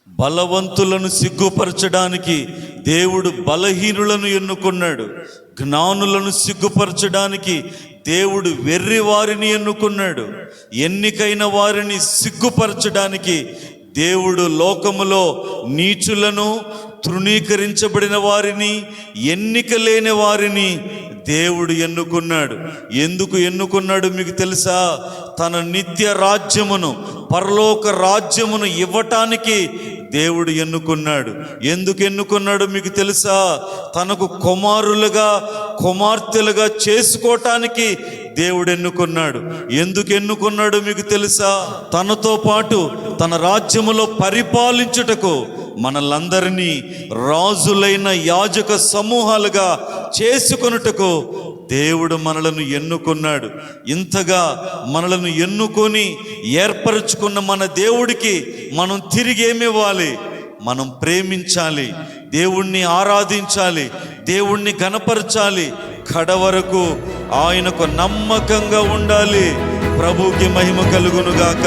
బలవంతులను సిగ్గుపరచడానికి దేవుడు బలహీనులను ఎన్నుకున్నాడు. జ్ఞానులను సిగ్గుపరచడానికి దేవుడు వెర్రి వారిని ఎన్నుకున్నాడు. ఎన్నికైన వారిని సిగ్గుపరచడానికి దేవుడు లోకములో నీచులను, తృణీకరించబడిన వారిని, ఎన్నిక లేని వారిని దేవుడు ఎన్నుకున్నాడు. ఎందుకు ఎన్నుకున్నాడు మీకు తెలుసా? తన నిత్య రాజ్యమును, పరలోక రాజ్యమును ఇవ్వటానికి దేవుడు ఎన్నుకున్నాడు. ఎందుకు ఎన్నుకున్నాడు మీకు తెలుసా? తనకు కుమారులుగా, కుమార్తెలుగా చేసుకోవటానికి దేవుడు ఎన్నుకున్నాడు. ఎందుకు ఎన్నుకున్నాడు మీకు తెలుసా? తనతో పాటు తన రాజ్యములో పరిపాలించుటకు మనలందరినీ రాజులైన యాజక సమూహాలుగా చేసుకొనుటకు దేవుడు మనలను ఎన్నుకున్నాడు. ఇంతగా మనలను ఎన్నుకొని ఏర్పరచుకున్న మన దేవుడికి మనం తిరిగి ఏమి ఇవ్వాలి? మనం ప్రేమించాలి, దేవుణ్ణి ఆరాధించాలి, దేవుణ్ణి ఘనపరచాలి, కడవరకు ఆయనకు నమ్మకంగా ఉండాలి. ప్రభువుకి మహిమ కలుగునుగాక.